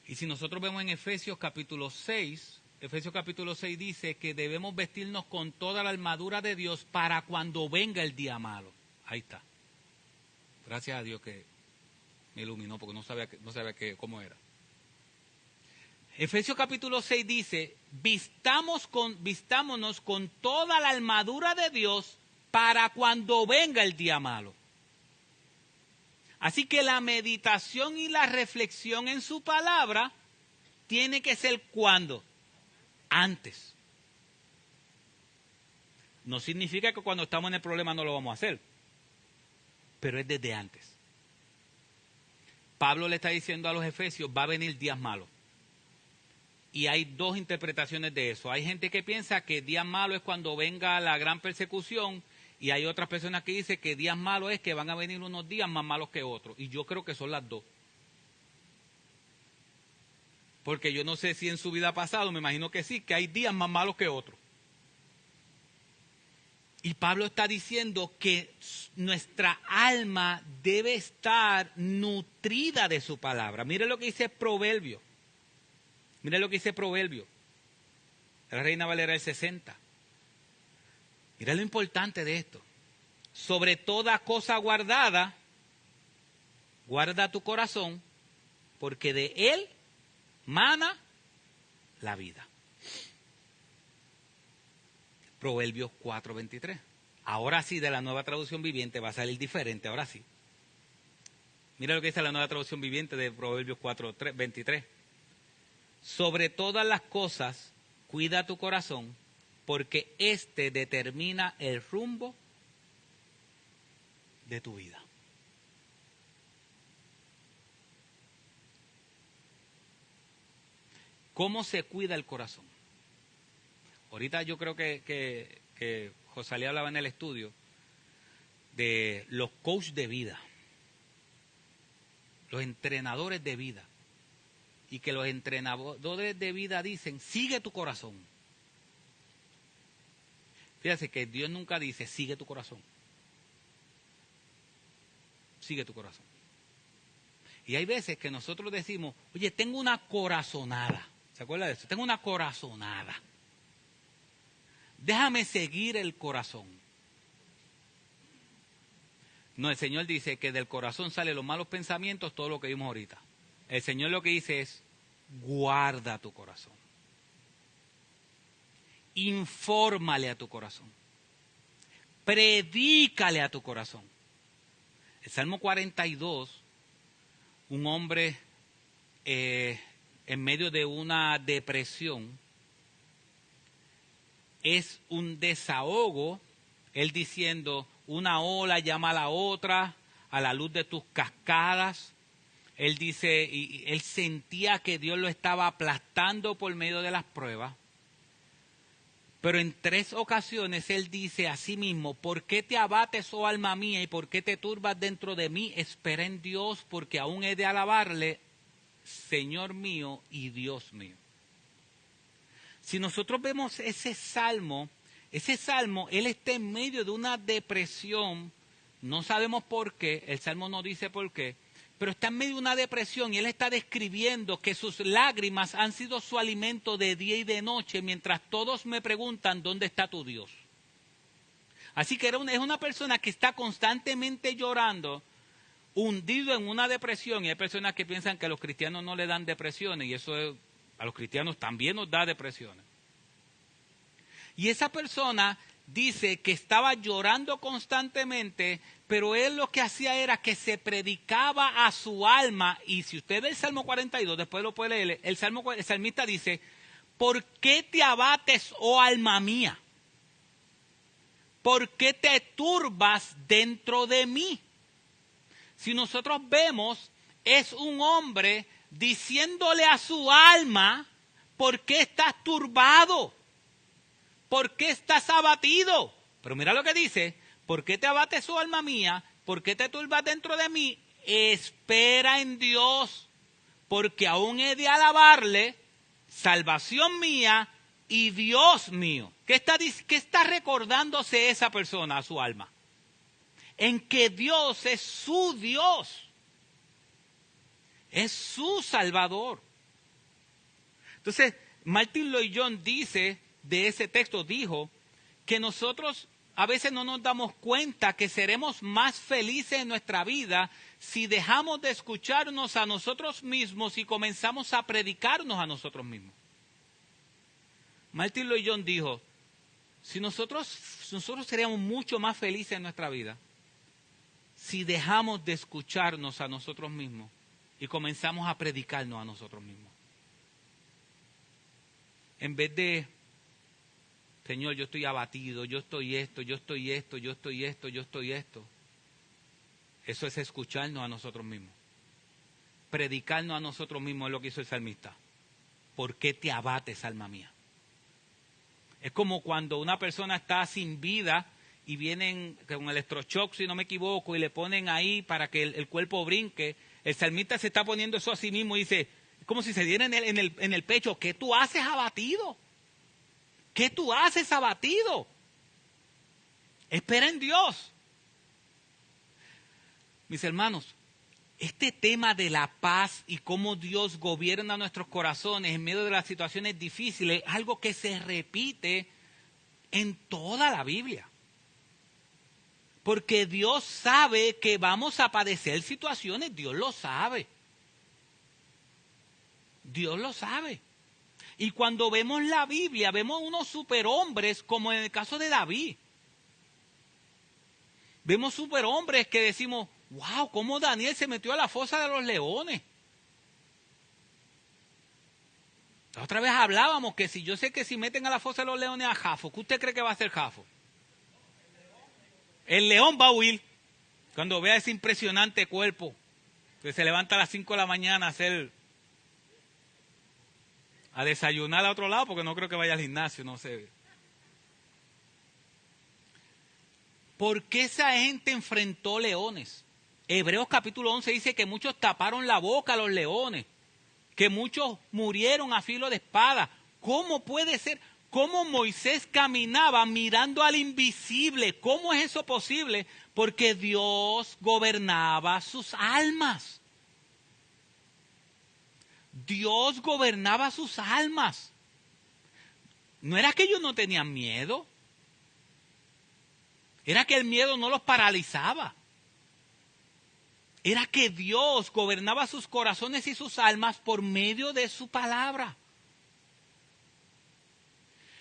Y si nosotros vemos en Efesios capítulo 6 dice que debemos vestirnos con toda la armadura de Dios para cuando venga el día malo. Ahí está. Gracias a Dios que Me iluminó porque no sabía cómo era. Efesios capítulo 6 dice, vistámonos con toda la armadura de Dios para cuando venga el día malo. Así que la meditación y la reflexión en su palabra tiene que ser ¿cuándo? Antes. No significa que cuando estamos en el problema no lo vamos a hacer, pero es desde antes. Pablo le está diciendo a los efesios, va a venir días malos. Y hay dos interpretaciones de eso. Hay gente que piensa que días malos es cuando venga la gran persecución, y hay otras personas que dicen que días malos es que van a venir unos días más malos que otros. Y yo creo que son las dos. Porque yo no sé si en su vida pasado, me imagino que sí, que hay días más malos que otros. Y Pablo está diciendo que nuestra alma debe estar nutrida de su palabra. Mire lo que dice Proverbio. Mire lo que dice Proverbio. La Reina Valera del 60. Mira lo importante de esto. Sobre toda cosa guardada, guarda tu corazón, porque de él mana la vida. Proverbios 4:23. Ahora sí, de la Nueva Traducción Viviente va a salir diferente, ahora sí. Mira lo que dice la Nueva Traducción Viviente de Proverbios 4:23. Sobre todas las cosas, cuida tu corazón, porque éste determina el rumbo de tu vida. ¿Cómo se cuida el corazón? Ahorita yo creo que Josalí hablaba en el estudio de los coaches de vida, los entrenadores de vida, y que los entrenadores de vida dicen, sigue tu corazón. Fíjate que Dios nunca dice, sigue tu corazón. Sigue tu corazón. Y hay veces que nosotros decimos, oye, tengo una corazonada. ¿Se acuerda de eso? Tengo una corazonada. Déjame seguir el corazón. No, el Señor dice que del corazón salen los malos pensamientos, todo lo que vimos ahorita. El Señor lo que dice es, guarda tu corazón. Infórmale a tu corazón. Predícale a tu corazón. El Salmo 42, un hombre en medio de una depresión, es un desahogo, él diciendo, una ola llama a la otra, a la luz de tus cascadas. Él dice, y él sentía que Dios lo estaba aplastando por medio de las pruebas. Pero en 3 ocasiones él dice a sí mismo, ¿por qué te abates, oh alma mía, y por qué te turbas dentro de mí? Espera en Dios, porque aún he de alabarle, Señor mío y Dios mío. Si nosotros vemos ese salmo, él está en medio de una depresión, no sabemos por qué, el salmo no dice por qué, pero está en medio de una depresión y él está describiendo que sus lágrimas han sido su alimento de día y de noche, mientras todos me preguntan, ¿dónde está tu Dios? Así que es una persona que está constantemente llorando, hundido en una depresión, y hay personas que piensan que a los cristianos no le dan depresiones, y eso a los cristianos también nos da depresiones. Y esa persona dice que estaba llorando constantemente, pero él lo que hacía era que se predicaba a su alma. Y si usted ve el Salmo 42, después lo puede leer, el salmista dice, ¿por qué te abates, oh alma mía? ¿Por qué te turbas dentro de mí? Si nosotros vemos, es un hombre diciéndole a su alma, ¿por qué estás turbado? ¿Por qué estás abatido? Pero mira lo que dice, ¿por qué te abates, oh alma mía? ¿Por qué te turbas dentro de mí? Espera en Dios, porque aún he de alabarle, salvación mía y Dios mío. ¿Qué está recordándose esa persona a su alma? En que Dios es su Dios. Es su Salvador. Entonces, Martin Lloyd-Jones dice, de ese texto, dijo que nosotros a veces no nos damos cuenta que seremos más felices en nuestra vida si dejamos de escucharnos a nosotros mismos y comenzamos a predicarnos a nosotros mismos. Martin Lloyd Jones dijo, nosotros seríamos mucho más felices en nuestra vida si dejamos de escucharnos a nosotros mismos y comenzamos a predicarnos a nosotros mismos. En vez de, Señor, yo estoy abatido, yo estoy esto, yo estoy esto, yo estoy esto, yo estoy esto. Eso es escucharnos a nosotros mismos. Predicarnos a nosotros mismos es lo que hizo el salmista. ¿Por qué te abates, alma mía? Es como cuando una persona está sin vida y vienen con electroshock, si no me equivoco, y le ponen ahí para que el cuerpo brinque. El salmista se está poniendo eso a sí mismo y dice, es como si se diera en el pecho, ¿qué tú haces abatido? ¿Qué tú haces abatido? Espera en Dios. Mis hermanos, este tema de la paz y cómo Dios gobierna nuestros corazones en medio de las situaciones difíciles es algo que se repite en toda la Biblia. Porque Dios sabe que vamos a padecer situaciones, Dios lo sabe. Dios lo sabe. Y cuando vemos la Biblia, vemos unos superhombres como en el caso de David. Vemos superhombres que decimos, wow, cómo Daniel se metió a la fosa de los leones. La otra vez hablábamos que si yo sé que si meten a la fosa de los leones a Jafo, ¿qué usted cree que va a hacer Jafo? El león va a huir cuando vea ese impresionante cuerpo que se levanta a las 5 de la mañana a desayunar a otro lado, porque no creo que vaya al gimnasio, no sé. ¿Por qué esa gente enfrentó leones? Hebreos capítulo 11 dice que muchos taparon la boca a los leones, que muchos murieron a filo de espada. ¿Cómo puede ser? ¿Cómo Moisés caminaba mirando al invisible? ¿Cómo es eso posible? Porque Dios gobernaba sus almas. Dios gobernaba sus almas. No era que ellos no tenían miedo. Era que el miedo no los paralizaba. Era que Dios gobernaba sus corazones y sus almas por medio de su palabra.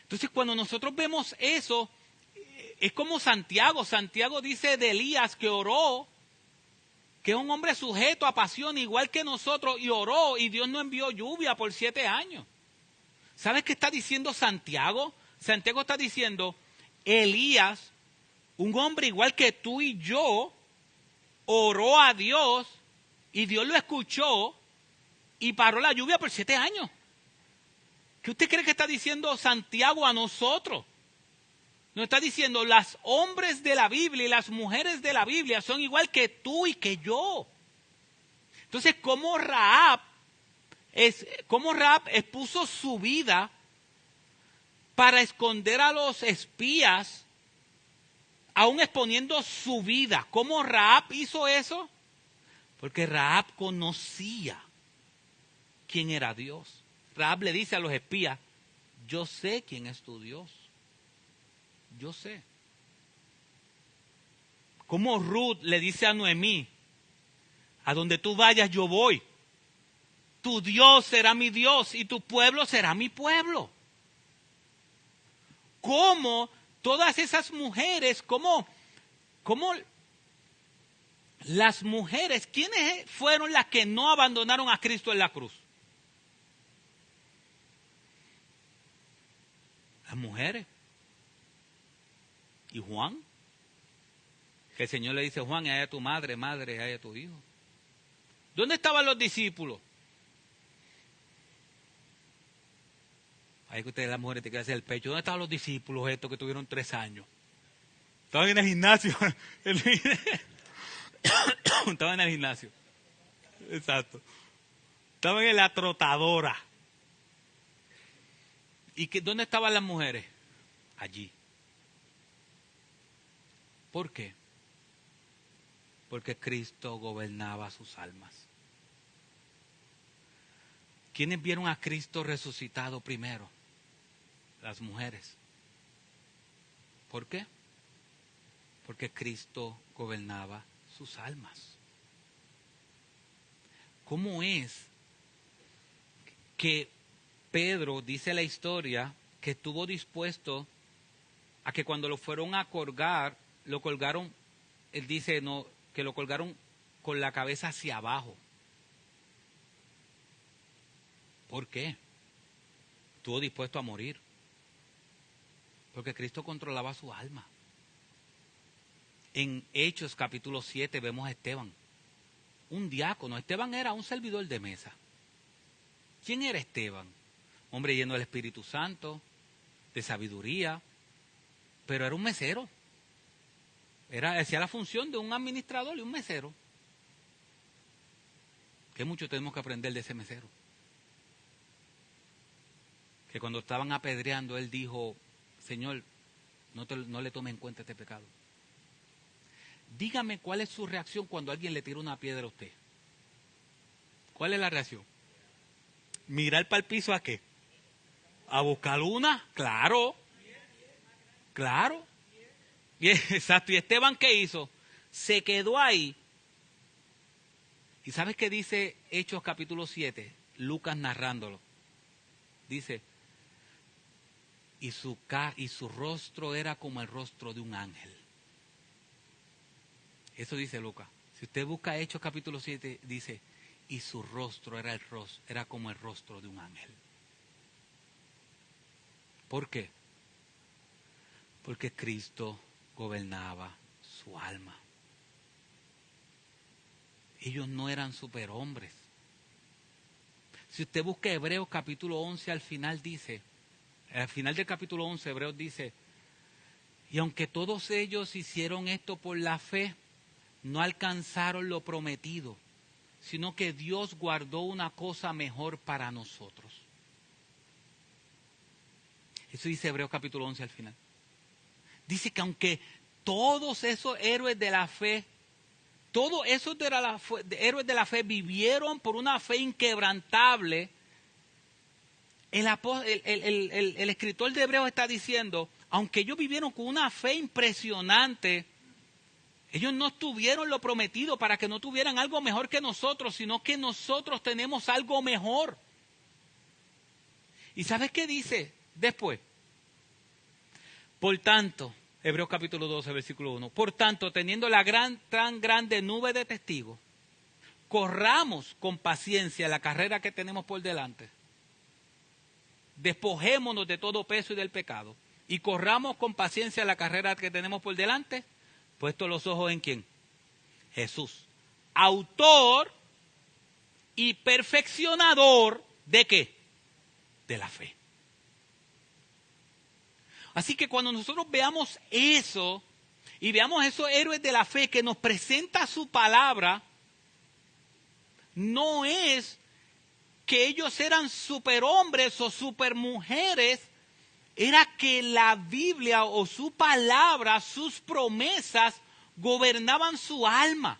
Entonces, cuando nosotros vemos eso, es como Santiago. Santiago dice de Elías que oró, que es un hombre sujeto a pasión igual que nosotros, y oró, y Dios no envió lluvia por 7 años. ¿Sabes qué está diciendo Santiago? Santiago está diciendo, Elías, un hombre igual que tú y yo, oró a Dios, y Dios lo escuchó, y paró la lluvia por 7 años. ¿Qué usted cree que está diciendo Santiago a nosotros? Nos está diciendo, los hombres de la Biblia y las mujeres de la Biblia son igual que tú y que yo. Entonces, ¿cómo Rahab expuso su vida para esconder a los espías, aún exponiendo su vida? ¿Cómo Rahab hizo eso? Porque Rahab conocía quién era Dios. Rahab le dice a los espías, yo sé quién es tu Dios. Yo sé. Como Ruth le dice a Noemí, a donde tú vayas yo voy. Tu Dios será mi Dios y tu pueblo será mi pueblo. ¿Cómo todas esas mujeres, cómo las mujeres, quiénes fueron las que no abandonaron a Cristo en la cruz? Las mujeres. ¿Y Juan? Que el Señor le dice, Juan, allá tu madre, madre, allá tu hijo. ¿Dónde estaban los discípulos? Ahí que ustedes las mujeres te quedan hacer el pecho. ¿Dónde estaban los discípulos estos que tuvieron 3 años? Estaban en el gimnasio. Estaban en el gimnasio. Exacto. Estaban en la trotadora. ¿Y dónde estaban las mujeres? Allí. ¿Por qué? Porque Cristo gobernaba sus almas. ¿Quiénes vieron a Cristo resucitado primero? Las mujeres. ¿Por qué? Porque Cristo gobernaba sus almas. ¿Cómo es que Pedro, dice la historia, que estuvo dispuesto a que cuando lo fueron a colgar, lo colgaron, él dice no, que lo colgaron con la cabeza hacia abajo? ¿Por qué? Estuvo dispuesto a morir. Porque Cristo controlaba su alma. En Hechos capítulo 7 vemos a Esteban, un diácono. Esteban era un servidor de mesa. ¿Quién era Esteban? Hombre lleno del Espíritu Santo, de sabiduría, pero era un mesero. Hacía la función de un administrador y un mesero. Que mucho tenemos que aprender de ese mesero. Que cuando estaban apedreando, él dijo: Señor, no le tome en cuenta este pecado. Dígame cuál es su reacción cuando alguien le tira una piedra a usted. ¿Cuál es la reacción? ¿Mirar para el piso a qué? ¿A buscar una? Claro. Claro. Exacto. ¿Y Esteban qué hizo? Se quedó ahí. ¿Y sabes qué dice Hechos capítulo 7? Lucas narrándolo. Dice: y su rostro era como el rostro de un ángel. Eso dice Lucas. Si usted busca Hechos capítulo 7, dice: y su rostro era como el rostro de un ángel. ¿Por qué? Porque Cristo gobernaba su alma. Ellos no eran superhombres. Si usted busca Hebreos capítulo 11, al final del capítulo 11, Hebreos dice: y aunque todos ellos hicieron esto por la fe, no alcanzaron lo prometido, sino que Dios guardó una cosa mejor para nosotros. Eso dice Hebreos capítulo 11 al final. Dice que aunque todos esos héroes de la fe, todos esos héroes de la fe vivieron por una fe inquebrantable, el escritor de Hebreos está diciendo, aunque ellos vivieron con una fe impresionante, ellos no tuvieron lo prometido para que no tuvieran algo mejor que nosotros, sino que nosotros tenemos algo mejor. ¿Y sabes qué dice después? Por tanto, Hebreos capítulo 12, versículo 1, por tanto, teniendo la tan grande nube de testigos, corramos con paciencia la carrera que tenemos por delante. Despojémonos de todo peso y del pecado y corramos con paciencia la carrera que tenemos por delante, puestos los ojos ¿en quién? Jesús, autor y perfeccionador ¿de qué? De la fe. Así que cuando nosotros veamos eso y veamos esos héroes de la fe que nos presenta su palabra, no es que ellos eran superhombres o supermujeres, era que la Biblia o su palabra, sus promesas, gobernaban su alma.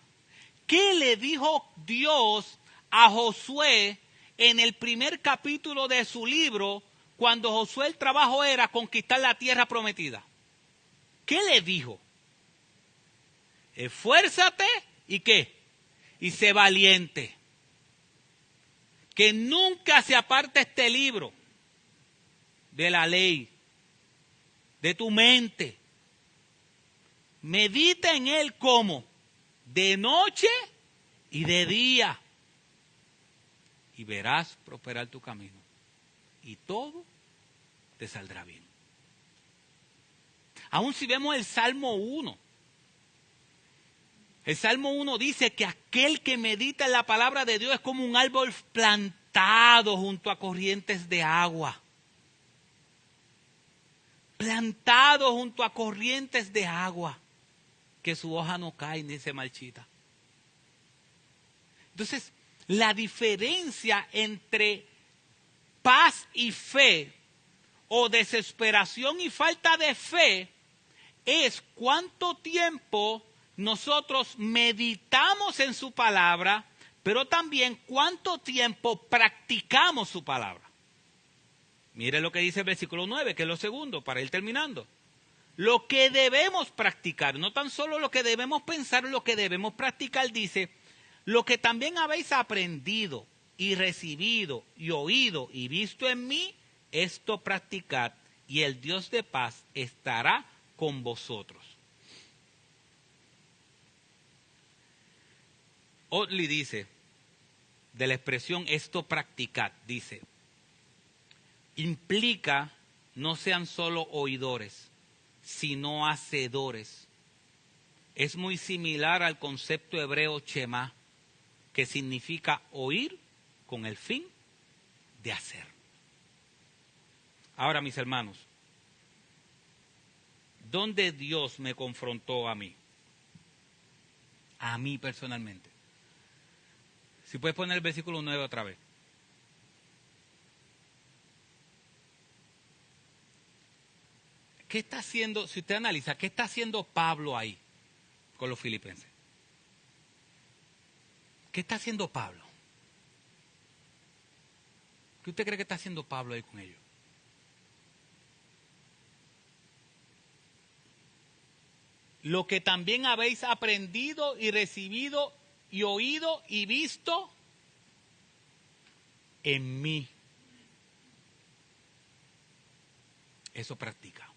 ¿Qué le dijo Dios a Josué en el primer capítulo de su libro, cuando Josué el trabajo era conquistar la tierra prometida? ¿Qué le dijo? Esfuérzate y ¿qué? Y sé valiente. Que nunca se aparte este libro de la ley, de tu mente. Medita en él como de noche y de día. Y verás prosperar tu camino. Y todo te saldrá bien. Aún si vemos el Salmo 1. El Salmo 1 dice que aquel que medita en la palabra de Dios es como un árbol plantado junto a corrientes de agua. Plantado junto a corrientes de agua, que su hoja no cae ni se marchita. Entonces, la diferencia entre paz y fe, o desesperación y falta de fe, es cuánto tiempo nosotros meditamos en su palabra, pero también cuánto tiempo practicamos su palabra. Mire lo que dice el versículo 9, que es lo segundo, para ir terminando. lo que debemos practicar, no tan solo lo que debemos pensar, lo que debemos practicar, dice, lo que también habéis aprendido y recibido y oído y visto en mí, esto practicad, y el Dios de paz estará con vosotros. Otley dice, de la expresión esto practicad, dice, implica no sean solo oidores, sino hacedores. Es muy similar al concepto hebreo shema, que significa oír con el fin de hacer. Ahora, mis hermanos, ¿dónde Dios me confrontó a mí? A mí personalmente. Si puedes poner el versículo 9 otra vez. ¿Qué está haciendo, si usted analiza, qué está haciendo Pablo ahí con los filipenses? ¿Qué está haciendo Pablo? ¿Qué usted cree que está haciendo Pablo ahí con ellos? Lo que también habéis aprendido y recibido y oído y visto en mí. Eso practica.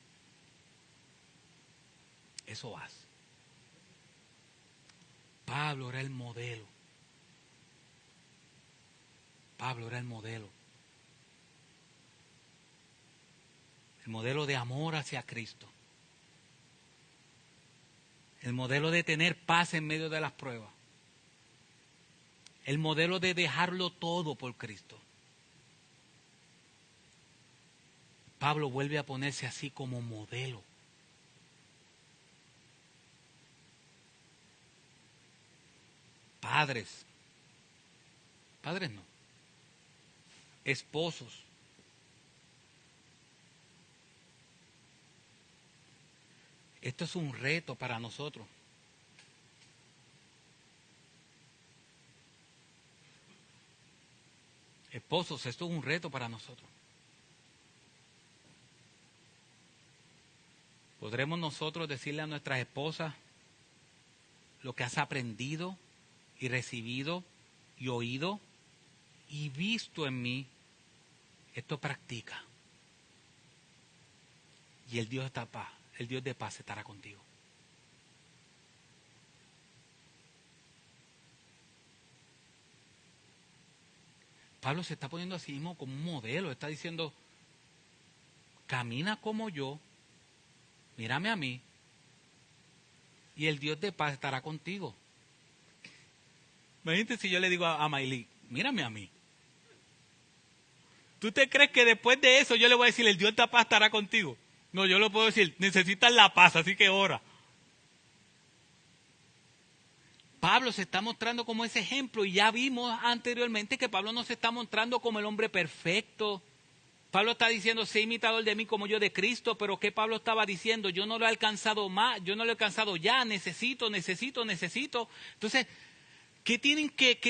Eso haz. Pablo era el modelo. Pablo era el modelo. El modelo de amor hacia Cristo. El modelo de tener paz en medio de las pruebas. El modelo de dejarlo todo por Cristo. Pablo vuelve a ponerse así como modelo. Padres. Padres no. Esposos. Esto es un reto para nosotros. Esposos, esto es un reto para nosotros. ¿Podremos nosotros decirle a nuestras esposas lo que has aprendido y recibido y oído y visto en mí? Esto practica. Y el Dios de paz, el Dios de paz estará contigo. Pablo se está poniendo a sí mismo como un modelo. Está diciendo, camina como yo, mírame a mí, y el Dios de paz estará contigo. Imagínate si yo le digo a Maylí, mírame a mí. ¿Tú te crees que después de eso yo le voy a decir, el Dios de paz estará contigo? No, yo le puedo decir, necesitas la paz, así que ora. Pablo se está mostrando como ese ejemplo y ya vimos anteriormente que Pablo no se está mostrando como el hombre perfecto. Pablo está diciendo, sé imitador de mí como yo de Cristo, pero ¿qué Pablo estaba diciendo? Yo no lo he alcanzado más, yo no lo he alcanzado ya, necesito. Entonces, ¿qué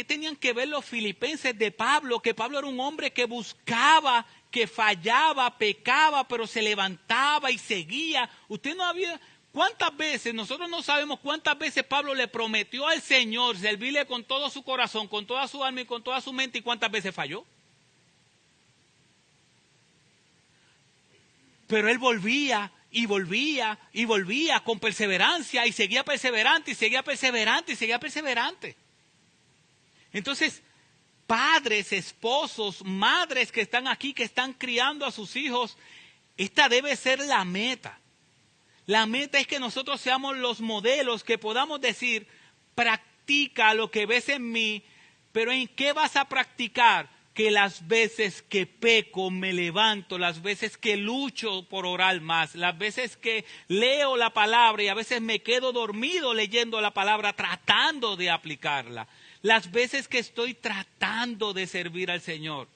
tenían que ver los filipenses de Pablo? Que Pablo era un hombre que buscaba, que fallaba, pecaba, pero se levantaba y seguía. Usted no había... ¿Cuántas veces, nosotros no sabemos cuántas veces Pablo le prometió al Señor servirle con todo su corazón, con toda su alma y con toda su mente, y cuántas veces falló? Pero él volvía y volvía y volvía con perseverancia y seguía perseverante y seguía perseverante y seguía perseverante. Entonces, padres, esposos, madres que están aquí, que están criando a sus hijos, esta debe ser la meta. La meta es que nosotros seamos los modelos, que podamos decir, practica lo que ves en mí, pero ¿en qué vas a practicar? Que las veces que peco me levanto, las veces que lucho por orar más, las veces que leo la palabra y a veces me quedo dormido leyendo la palabra, tratando de aplicarla, las veces que estoy tratando de servir al Señor.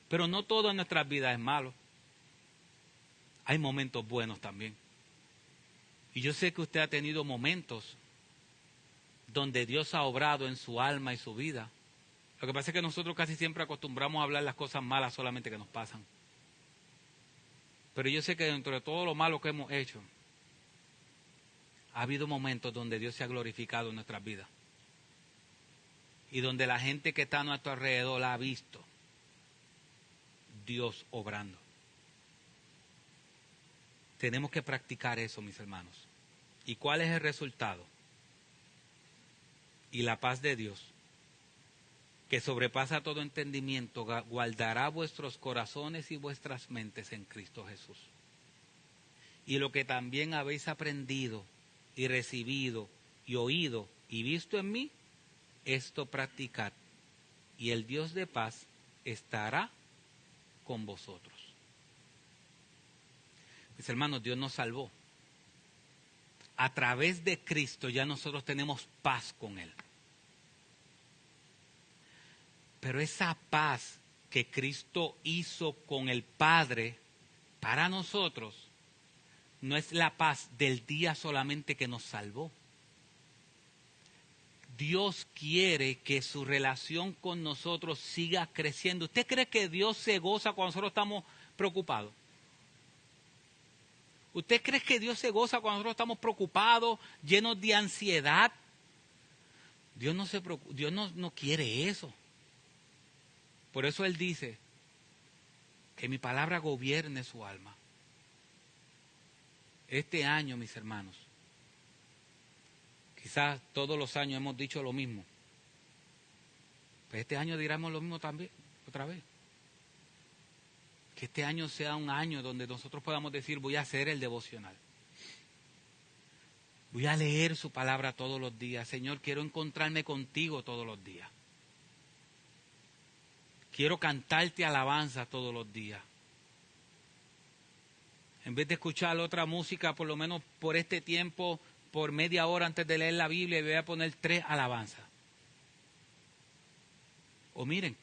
Pero no todo en nuestras vidas es malo. Hay momentos buenos también. Y yo sé que usted ha tenido momentos donde Dios ha obrado en su alma y su vida. Lo que pasa es que nosotros casi siempre acostumbramos a hablar las cosas malas solamente que nos pasan. Pero yo sé que dentro de todo lo malo que hemos hecho, ha habido momentos donde Dios se ha glorificado en nuestras vidas. Y donde la gente que está a nuestro alrededor la ha visto Dios obrando. Tenemos que practicar eso, mis hermanos. ¿Y cuál es el resultado? Y la paz de Dios, que sobrepasa todo entendimiento, guardará vuestros corazones y vuestras mentes en Cristo Jesús. Y lo que también habéis aprendido y recibido y oído y visto en mí, esto practicad, y el Dios de paz estará con vosotros. Mis hermanos, Dios nos salvó. A través de Cristo ya nosotros tenemos paz con Él. Pero esa paz que Cristo hizo con el Padre para nosotros no es la paz del día solamente que nos salvó. Dios quiere que su relación con nosotros siga creciendo. ¿Usted cree que Dios se goza cuando nosotros estamos preocupados? ¿Usted cree que Dios se goza cuando nosotros estamos preocupados, llenos de ansiedad? Dios no se preocupa, Dios no quiere eso. Por eso Él dice que mi palabra gobierne su alma. Este año, mis hermanos, quizás todos los años hemos dicho lo mismo, pero este año diremos lo mismo también, otra vez. Que este año sea un año donde nosotros podamos decir, voy a hacer el devocional. Voy a leer su palabra todos los días. Señor, quiero encontrarme contigo todos los días. Quiero cantarte alabanza todos los días. En vez de escuchar otra música, por lo menos por este tiempo, por media hora antes de leer la Biblia, voy a poner 3 alabanzas. O miren,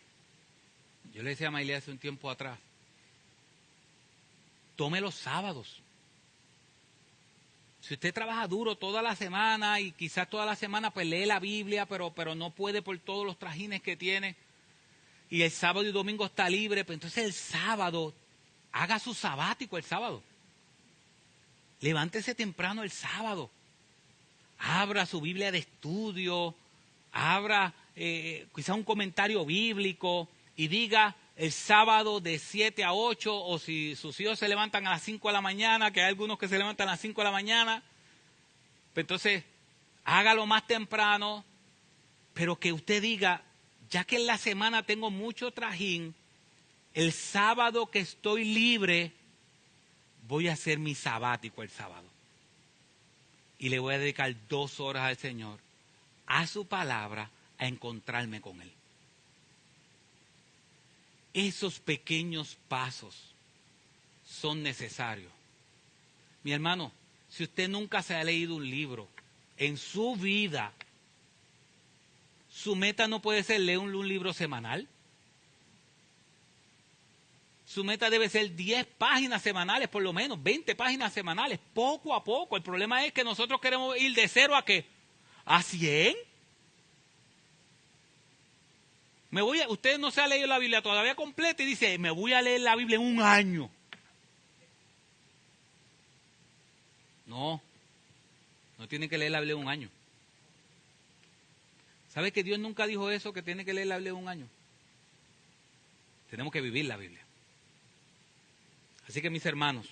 yo le decía a Maile hace un tiempo atrás, tome los sábados. Si usted trabaja duro toda la semana y quizás toda la semana pues lee la Biblia, pero no puede por todos los trajines que tiene, y el sábado y domingo está libre, pues entonces el sábado, haga su sabático el sábado. Levántese temprano el sábado. Abra su Biblia de estudio, abra quizá un comentario bíblico y diga el sábado de 7 a 8, o si sus hijos se levantan a las 5 de la mañana, que hay algunos que se levantan a las 5 de la mañana, pues entonces hágalo más temprano, pero que usted diga, ya que en la semana tengo mucho trajín, el sábado que estoy libre, voy a hacer mi sabático el sábado. Y le voy a dedicar 2 horas al Señor, a su palabra, a encontrarme con Él. Esos pequeños pasos son necesarios. Mi hermano, si usted nunca se ha leído un libro en su vida, su meta no puede ser leer un libro semanal. Su meta debe ser 10 páginas semanales, por lo menos 20 páginas semanales, poco a poco. El problema es que nosotros queremos ir de 0 a ¿qué? ¿A 100? Usted no se ha leído la Biblia todavía completa y dice, me voy a leer la Biblia en un año. No tiene que leer la Biblia en un año. ¿Sabe que Dios nunca dijo eso, que tiene que leer la Biblia en un año? Tenemos que vivir la Biblia. Así que mis hermanos,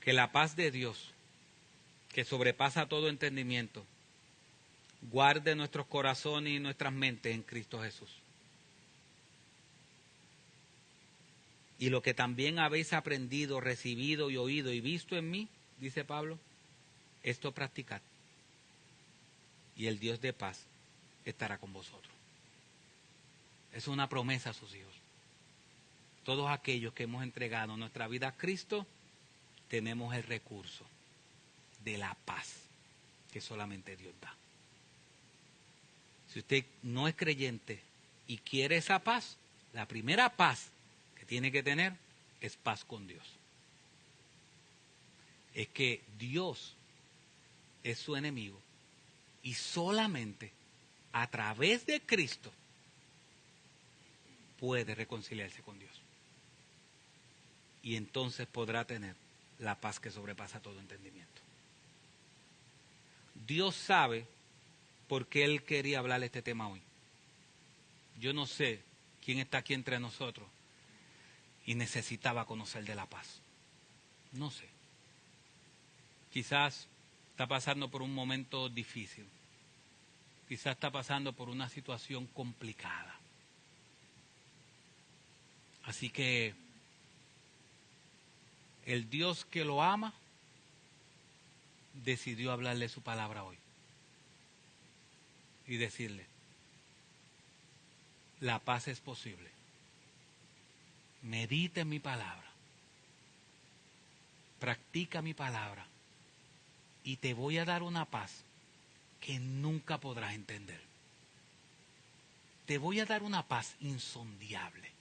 que la paz de Dios, que sobrepasa todo entendimiento, guarde nuestros corazones y nuestras mentes en Cristo Jesús. Y lo que también habéis aprendido, recibido y oído y visto en mí, dice Pablo, esto practicad. Y el Dios de paz estará con vosotros. Es una promesa a sus hijos. Todos aquellos que hemos entregado nuestra vida a Cristo, tenemos el recurso de la paz que solamente Dios da. Si usted no es creyente y quiere esa paz, la primera paz que tiene que tener es paz con Dios. Es que Dios es su enemigo y solamente a través de Cristo puede reconciliarse con Dios. y entonces podrá tener la paz que sobrepasa todo entendimiento. Dios sabe por qué Él quería hablarle este tema hoy. Yo no sé quién está aquí entre nosotros y necesitaba conocer de la paz. No sé. Quizás está pasando por un momento difícil. Quizás está pasando por una situación complicada. Así que el Dios que lo ama decidió hablarle su palabra hoy y decirle, la paz es posible. Medita en mi palabra, practica mi palabra y te voy a dar una paz que nunca podrás entender. Te voy a dar una paz insondable.